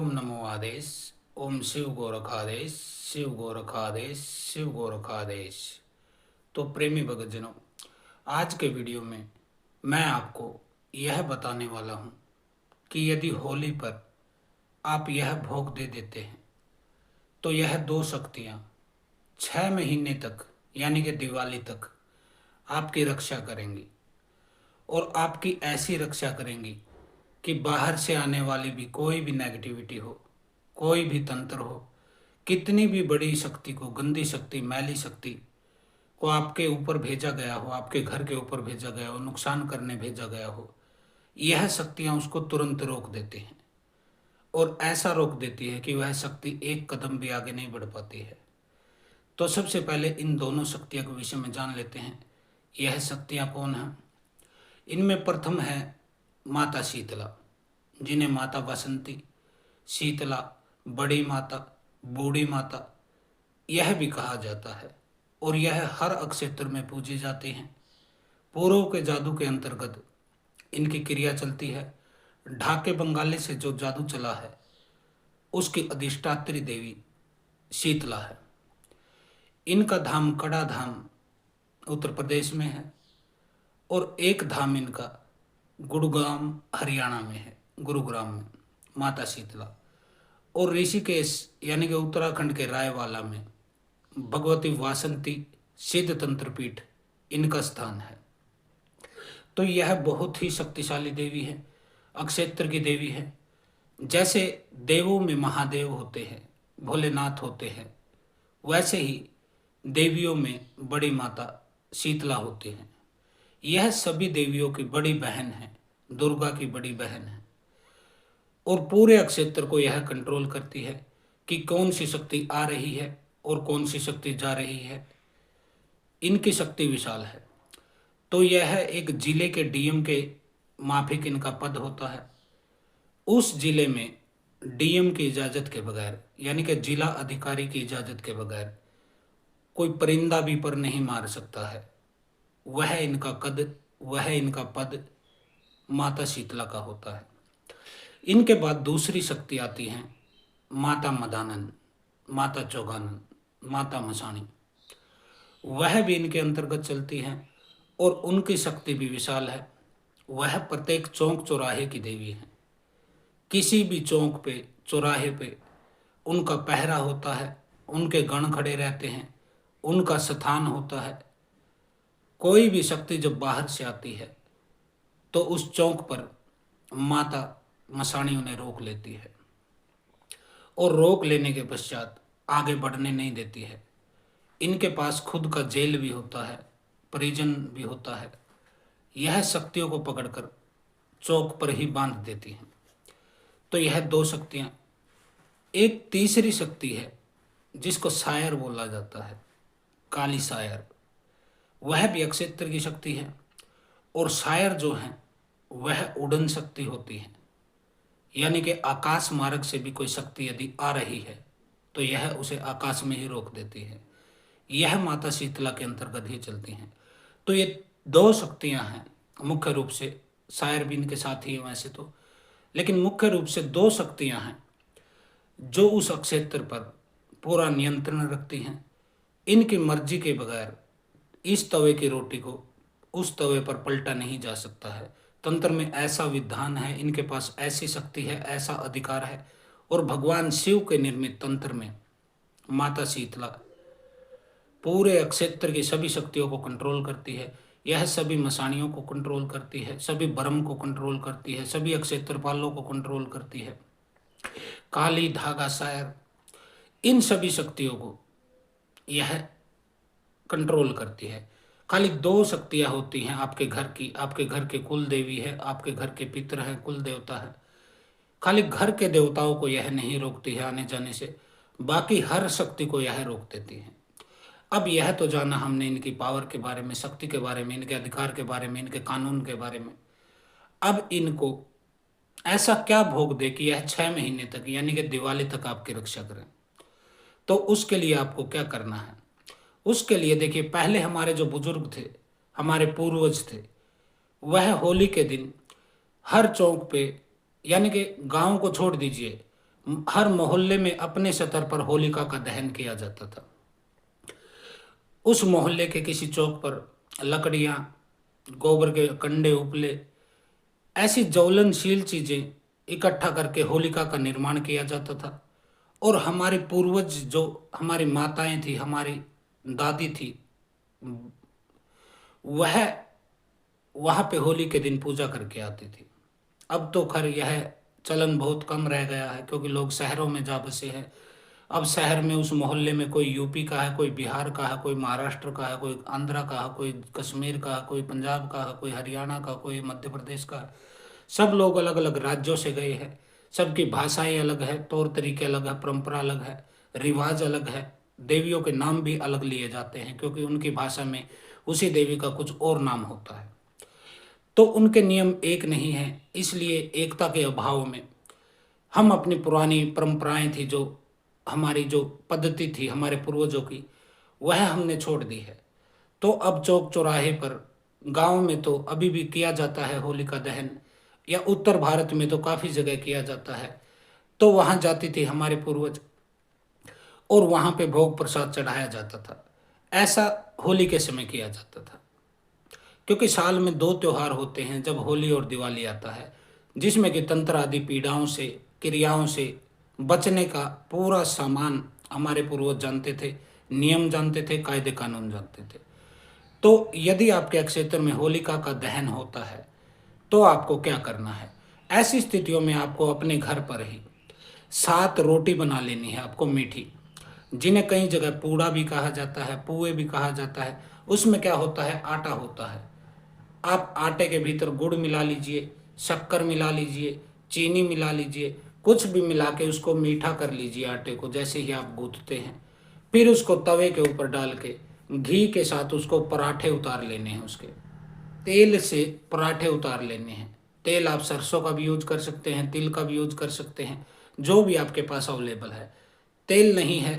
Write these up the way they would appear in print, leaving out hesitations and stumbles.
ओम नमो आदेश। ओम शिव गोरखादेश, शिव गोरखादेश, शिव गोरखादेश। तो प्रेमी भक्तजनों, आज के वीडियो में मैं आपको यह बताने वाला हूँ कि यदि होली पर आप यह भोग दे देते हैं तो यह दो शक्तियाँ 6 महीने तक यानी कि दिवाली तक आपकी रक्षा करेंगी और आपकी ऐसी रक्षा करेंगी कि बाहर से आने वाली भी कोई भी नेगेटिविटी हो, कोई भी तंत्र हो, कितनी भी बड़ी शक्ति को, गंदी शक्ति, मैली शक्ति को आपके ऊपर भेजा गया हो, आपके घर के ऊपर भेजा गया हो, नुकसान करने भेजा गया हो, यह शक्तियां उसको तुरंत रोक देती हैं और ऐसा रोक देती है कि वह शक्ति एक कदम भी आगे नहीं बढ़ पाती है। तो सबसे पहले इन दोनों शक्तियों के विषय में जान लेते हैं। यह शक्तियां कौन हैं? इनमें प्रथम है माता शीतला, जिन्हें माता बसंती, शीतला, बड़ी माता, बूढ़ी माता यह भी कहा जाता है और यह हर अक्षेत्र में पूजी जाती हैं। पूर्व के जादू के अंतर्गत इनकी क्रिया चलती है। ढाके बंगाली से जो जादू चला है उसकी अधिष्ठात्री देवी शीतला है। इनका धाम कड़ा धाम उत्तर प्रदेश में है और एक धाम इनका गुरुग्राम हरियाणा में है, गुरुग्राम में माता शीतला। और ऋषिकेश यानी कि उत्तराखंड के रायवाला में भगवती वासंती सिद्ध तंत्रपीठ इनका स्थान है। तो यह बहुत ही शक्तिशाली देवी है, अक्षेत्र की देवी है। जैसे देवों में महादेव होते हैं, भोलेनाथ होते हैं, वैसे ही देवियों में बड़ी माता शीतला होती हैं। यह सभी देवियों की बड़ी बहन है, दुर्गा की बड़ी बहन है और पूरे अक्षेत्र को यह कंट्रोल करती है कि कौन सी शक्ति आ रही है और कौन सी शक्ति जा रही है। इनकी शक्ति विशाल है। तो यह एक जिले के डीएम के माफिक इनका पद होता है। उस जिले में डीएम की इजाज़त के बगैर यानी कि जिला अधिकारी की इजाज़त के बगैर कोई परिंदा भी पर नहीं मार सकता है। वह इनका पद माता शीतला का होता है। इनके बाद दूसरी शक्ति आती हैं माता मदानन, माता चौगानन, माता मसाणी। वह भी इनके अंतर्गत चलती हैं और उनकी शक्ति भी विशाल है। वह प्रत्येक चौक चौराहे की देवी है। किसी भी चौक पे, चौराहे पे उनका पहरा होता है, उनके गण खड़े रहते हैं, उनका स्थान होता है। कोई भी शक्ति जब बाहर से आती है तो उस चौक पर माता मसाणी उन्हें रोक लेती है और रोक लेने के पश्चात आगे बढ़ने नहीं देती है। इनके पास खुद का जेल भी होता है, परिजन भी होता है। यह शक्तियों को पकड़कर चौक पर ही बांध देती हैं। तो यह दो शक्तियां। एक तीसरी शक्ति है जिसको सायर बोला जाता है, काली सायर। वह भी अक्षेत्र की शक्ति है और सायर जो है वह उड़न शक्ति होती है। यानी कि आकाश मार्ग से भी कोई शक्ति यदि आ रही है तो यह उसे आकाश में ही रोक देती है। यह माता शीतला के अंतर्गत ही चलती हैं। तो ये दो शक्तियां हैं मुख्य रूप से। सायर भी इनके साथ ही है वैसे तो, लेकिन मुख्य रूप से दो शक्तियां हैं जो उस अक्षेत्र पर पूरा नियंत्रण रखती हैं। इनकी मर्जी के बगैर इस तवे की रोटी को उस तवे पर पलटा नहीं जा सकता है। तंत्र में ऐसा विधान है, इनके पास ऐसी शक्ति है, ऐसा अधिकार है। और भगवान शिव के निर्मित तंत्र में माता शीतला पूरे अक्षेत्र की सभी शक्तियों को कंट्रोल करती है। यह सभी मसाणियों को कंट्रोल करती है, सभी ब्रह्म को कंट्रोल करती है, सभी अक्षेत्रपालों को कंट्रोल करती है। काली, धागा, सायर, इन सभी शक्तियों को यह कंट्रोल करती है। खाली दो शक्तियां होती हैं आपके घर की। आपके घर के कुल देवी है, आपके घर के पितर हैं, कुल देवता है। खाली घर के देवताओं को यह नहीं रोकती है आने जाने से, बाकी हर शक्ति को यह रोक देती है। अब यह तो जाना हमने इनकी पावर के बारे में, शक्ति के बारे में, इनके अधिकार के बारे में, इनके कानून के बारे में। अब इनको ऐसा क्या भोग दे कि यह 6 महीने तक यानी कि दिवाली तक आपकी रक्षा करें। तो उसके लिए आपको क्या करना है? उसके लिए देखिए, पहले हमारे जो बुजुर्ग थे, हमारे पूर्वज थे, वह होली के दिन हर चौक पे, यानी कि गांव को छोड़ दीजिए, हर मोहल्ले में अपने स्तर पर होलिका का दहन किया जाता था। उस मोहल्ले के किसी चौक पर लकड़ियां, गोबर के कंडे, उपले, ऐसी ज्वलनशील चीजें इकट्ठा करके होलिका का निर्माण किया जाता था। और हमारे पूर्वज, जो हमारी माताएं थी, हमारी दादी थी, वह वहां पे होली के दिन पूजा करके आती थी। अब तो खैर यह चलन बहुत कम रह गया है, क्योंकि लोग शहरों में जा बसे हैं। अब शहर में उस मोहल्ले में कोई यूपी का है, कोई बिहार का है, कोई महाराष्ट्र का है, कोई आंध्रा का है, कोई कश्मीर का है, कोई पंजाब का है, कोई हरियाणा का, कोई मध्य प्रदेश का है। सब लोग अलग अलग राज्यों से गए हैं। सबकी भाषाएं अलग है, तौर तरीके अलग है, परंपरा अलग है, रिवाज अलग है। देवियों के नाम भी अलग लिए जाते हैं, क्योंकि उनकी भाषा में उसी देवी का कुछ और नाम होता है। तो उनके नियम एक नहीं है। इसलिए एकता के अभाव में हम अपनी पुरानी परंपराएं थी, जो हमारी जो पद्धति थी हमारे पूर्वजों की, वह हमने छोड़ दी है। तो अब चौक चौराहे पर, गांव में तो अभी भी किया जाता है होलिका दहन, या उत्तर भारत में तो काफ़ी जगह किया जाता है। तो वहाँ जाती थी हमारे पूर्वज, और वहाँ पे भोग प्रसाद चढ़ाया जाता था। ऐसा होली के समय किया जाता था, क्योंकि साल में दो त्योहार होते हैं, जब होली और दिवाली आता है, जिसमें कि तंत्र आदि पीड़ाओं से, क्रियाओं से बचने का पूरा सामान हमारे पूर्वज जानते थे, नियम जानते थे, कायदे कानून जानते थे। तो यदि आपके क्षेत्र में होलिका का दहन होता है, तो आपको क्या करना है? ऐसी स्थितियों में आपको अपने घर पर ही 7 रोटी बना लेनी है आपको, मीठी, जिन्हें कई जगह पूड़ा भी कहा जाता है, पुए भी कहा जाता है। उसमें क्या होता है? आटा होता है। आप आटे के भीतर गुड़ मिला लीजिए, शक्कर मिला लीजिए, चीनी मिला लीजिए, कुछ भी मिला के उसको मीठा कर लीजिए आटे को, जैसे ही आप गूंथते हैं। फिर उसको तवे के ऊपर डाल के घी के साथ उसको पराठे उतार लेने हैं, उसके तेल से पराठे उतार लेने हैं। तेल आप सरसों का भी यूज कर सकते हैं, तिल का भी यूज कर सकते हैं, जो भी आपके पास अवेलेबल है। तेल नहीं है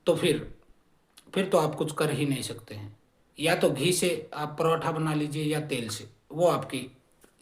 तो फिर तो आप कुछ कर ही नहीं सकते हैं। या तो घी से आप पराठा बना लीजिए, या तेल से, वो आपकी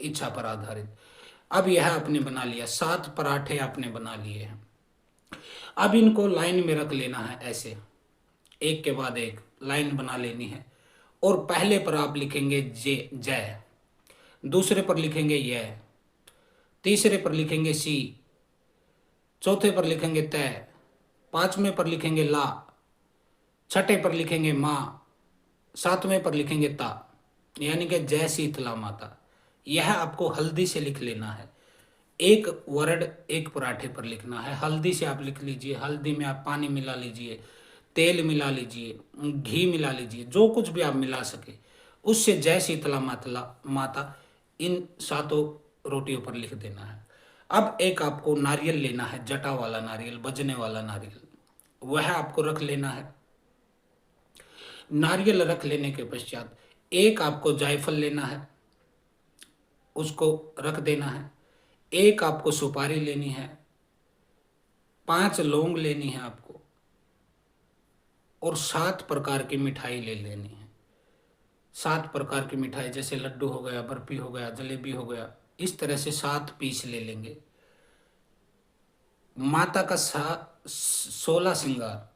इच्छा पर आधारित। अब यह आपने बना लिया, 7 पराठे आपने बना लिए हैं। अब इनको लाइन में रख लेना है, ऐसे एक के बाद एक लाइन बना लेनी है। और पहले पर आप लिखेंगे जय, दूसरे पर लिखेंगे यह, तीसरे पर लिखेंगे सी, चौथे पर लिखेंगे तय, पांचवें पर लिखेंगे ला, छठे पर लिखेंगे माँ, सातवें पर लिखेंगे ता, यानी कि जय शीतला माता। यह आपको हल्दी से लिख लेना है। एक वर्ड एक पराठे पर लिखना है। हल्दी से आप लिख लीजिए, हल्दी में आप पानी मिला लीजिए, तेल मिला लीजिए, घी मिला लीजिए, जो कुछ भी आप मिला सके, उससे जय शीतला माता इन 7 रोटियों पर लिख देना है। अब एक आपको नारियल लेना है, जटा वाला नारियल, बजने वाला नारियल, वह आपको रख लेना है। नारियल रख लेने के पश्चात एक आपको जायफल लेना है, उसको रख देना है। एक आपको सुपारी लेनी है, 5 लौंग लेनी है आपको, और 7 प्रकार की मिठाई ले लेनी है। 7 प्रकार की मिठाई, जैसे लड्डू हो गया, बर्फी हो गया, जलेबी हो गया, इस तरह से 7 पीस ले लेंगे। माता का 16 श्रृंगार,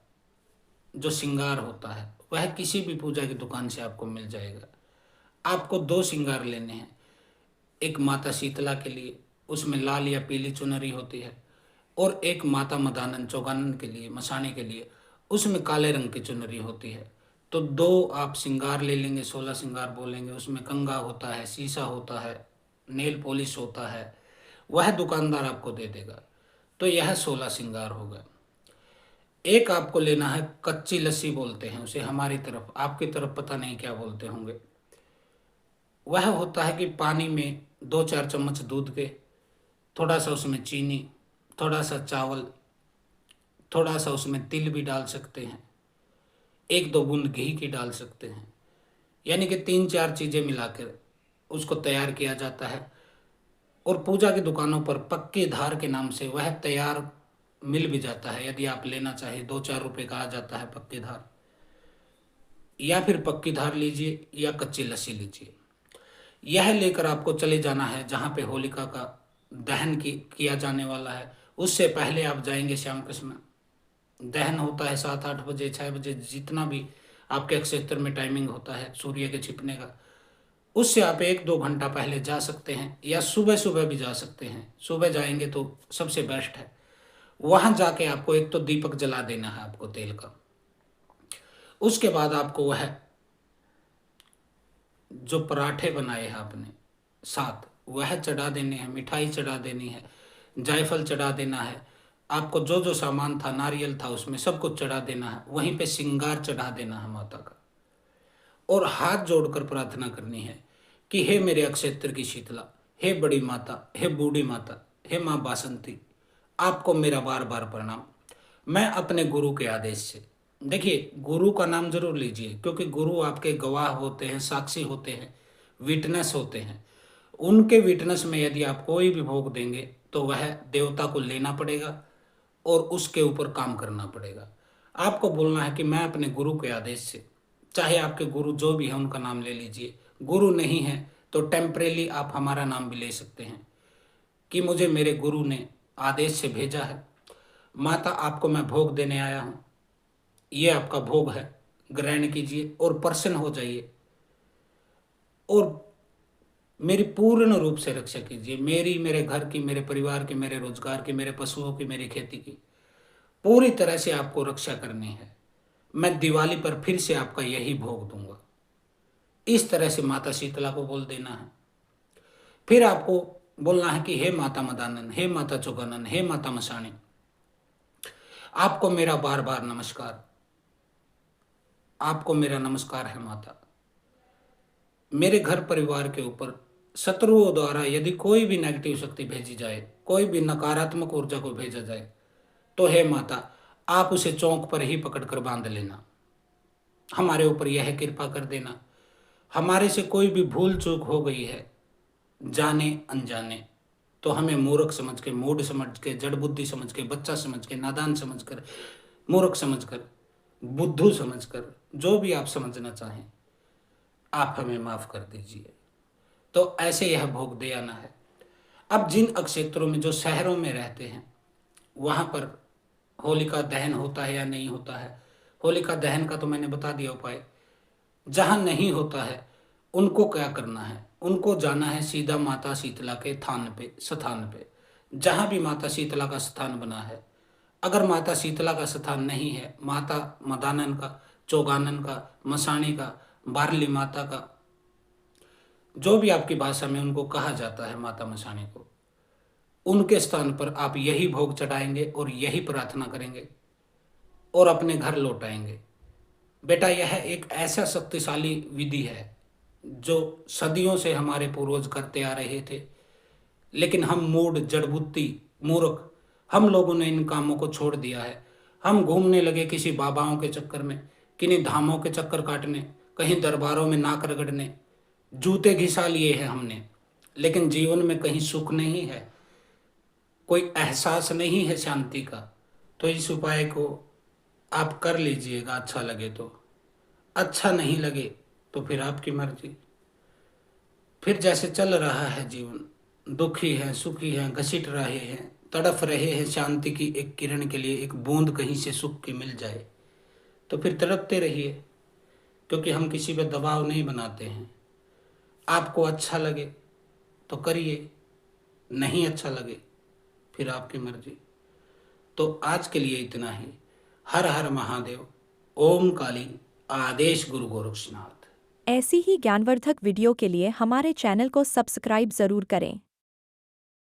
जो श्रृंगार होता है, वह किसी भी पूजा की दुकान से आपको मिल जाएगा। आपको 2 श्रृंगार लेने हैं। एक माता शीतला के लिए, उसमें लाल या पीली चुनरी होती है, और एक माता मदानन चौगानन के लिए, मसाने के लिए, उसमें काले रंग की चुनरी होती है। तो 2 आप श्रृंगार ले लेंगे, 16 श्रृंगार बोलेंगे। उसमें कंगा होता है, शीशा होता है, नेल पॉलिश होता है, वह दुकानदार आपको दे देगा। तो यह 16 श्रृंगार हो गए। एक आपको लेना है, कच्ची लस्सी बोलते हैं उसे हमारी तरफ, आपकी तरफ पता नहीं क्या बोलते होंगे। वह होता है कि पानी में 2-4 चम्मच दूध के, थोड़ा सा उसमें चीनी, थोड़ा सा चावल, थोड़ा सा उसमें तिल भी डाल सकते हैं, 1-2 बूंद घी की डाल सकते हैं, यानी कि 3-4 चीज़ें मिलाकर उसको तैयार किया जाता है। और पूजा की दुकानों पर पक्की धार के नाम से वह तैयार मिल भी जाता है। यदि आप लेना चाहें, 2-4 रुपये का आ जाता है पक्की धार। या फिर पक्की धार लीजिए या कच्ची लस्सी लीजिए। यह लेकर आपको चले जाना है जहाँ पे होलिका का दहन किया जाने वाला है, उससे पहले आप जाएंगे श्याम कृष्ण, दहन होता है 7-8 बजे 6 बजे, जितना भी आपके क्षेत्र में टाइमिंग होता है सूर्य के छिपने का, उससे आप 1-2 घंटा पहले जा सकते हैं, या सुबह सुबह भी जा सकते हैं। सुबह जाएंगे तो सबसे बेस्ट है। वहां जाके आपको एक तो दीपक जला देना है आपको तेल का। उसके बाद आपको वह जो पराठे बनाए हैं आपने साथ, वह चढ़ा देने हैं, मिठाई चढ़ा देनी है, जायफल चढ़ा देना है, आपको जो जो सामान था, नारियल था, उसमें सब कुछ चढ़ा देना है। वहीं पे श्रृंगार चढ़ा देना है माता का, और हाथ जोड़कर प्रार्थना करनी है कि हे मेरे अक्षेत्र की शीतला, हे बड़ी माता, हे बूढ़ी माता, हे माँ बासंती, आपको मेरा बार बार प्रणाम। मैं अपने गुरु के आदेश से, देखिए गुरु का नाम जरूर लीजिए, क्योंकि गुरु आपके गवाह होते हैं, साक्षी होते हैं, विटनेस होते हैं। उनके विटनेस में यदि आप कोई भी भोग देंगे तो वह देवता को लेना पड़ेगा और उसके ऊपर काम करना पड़ेगा। आपको बोलना है कि मैं अपने गुरु के आदेश से, चाहे आपके गुरु जो भी है उनका नाम ले लीजिए, गुरु नहीं है तो टेम्परेली आप हमारा नाम भी ले सकते हैं, कि मुझे मेरे गुरु ने आदेश से भेजा है, माता आपको मैं भोग देने आया हूँ, ये आपका भोग है, ग्रहण कीजिए और प्रसन्न हो जाइए, और मेरी पूर्ण रूप से रक्षा कीजिए, मेरी, मेरे घर की, मेरे परिवार की, मेरे रोजगार की, मेरे पशुओं की, मेरी खेती की, पूरी तरह से आपको रक्षा करनी है। मैं दिवाली पर फिर से आपका यही भोग दूंगा। इस तरह से माता शीतला को बोल देना है। फिर आपको बोलना है कि हे माता मदानन, हे माता चौगानन, हे माता मसाणी, आपको मेरा बार बार नमस्कार, आपको मेरा नमस्कार है माता। मेरे घर परिवार के ऊपर शत्रुओं द्वारा यदि कोई भी नेगेटिव शक्ति भेजी जाए, कोई भी नकारात्मक ऊर्जा को भेजा जाए, तो हे माता आप उसे चौक पर ही पकड़कर बांध लेना, हमारे ऊपर यह कृपा कर देना। हमारे से कोई भी भूल चूक हो गई है, जाने अनजाने, तो हमें मूर्ख समझ के, मूढ़ समझ के, जड़ बुद्धि समझ के, बच्चा समझ के, नादान समझ कर, मूर्ख समझ कर, बुद्धू समझ कर, जो भी आप समझना चाहें, आप हमें माफ कर दीजिए। तो ऐसे यह भोग दे आना है। अब जिन अक्षेत्रों में, जो शहरों में रहते हैं, वहां पर होलिका दहन होता है या नहीं होता है, होलिका दहन का तो मैंने बता दिया उपाय। जहां नहीं होता है उनको क्या करना है, उनको जाना है सीधा माता शीतला के थान पे, स्थान पे, जहां भी माता शीतला का स्थान बना है। अगर माता शीतला का स्थान नहीं है, माता मदानन का, चौगानन का, मसाणी का, बारली माता का, जो भी आपकी भाषा में उनको कहा जाता है, माता मसाणी को, उनके स्थान पर आप यही भोग चढ़ाएंगे और यही प्रार्थना करेंगे और अपने घर लौट आएंगे। बेटा यह एक ऐसा शक्तिशाली विधि है जो सदियों से हमारे पूर्वज करते आ रहे थे, लेकिन हम मूढ़, जड़बुद्धि, मूर्ख, हम लोगों ने इन कामों को छोड़ दिया है। हम घूमने लगे किसी बाबाओं के चक्कर में, किन्हीं धामों के चक्कर काटने, कहीं दरबारों में नाक रगड़ने, जूते घिसा लिए हैं हमने, लेकिन जीवन में कहीं सुख नहीं है, कोई एहसास नहीं है शांति का। तो इस उपाय को आप कर लीजिएगा, अच्छा लगे तो, अच्छा नहीं लगे तो फिर आपकी मर्जी। फिर जैसे चल रहा है जीवन, दुखी है, सुखी है, घसीट रहे हैं, तड़फ रहे हैं शांति की एक किरण के लिए, एक बूंद कहीं से सुख की मिल जाए, तो फिर तड़पते रहिए, क्योंकि हम किसी पे दबाव नहीं बनाते हैं। आपको अच्छा लगे तो करिए, नहीं अच्छा लगे फिर आपकी मर्जी। तो आज के लिए इतना ही। हर हर महादेव। ओम काली। आदेश गुरु गोरक्षनाथ। ऐसी ही ज्ञानवर्धक वीडियो के लिए हमारे चैनल को सब्सक्राइब जरूर करें।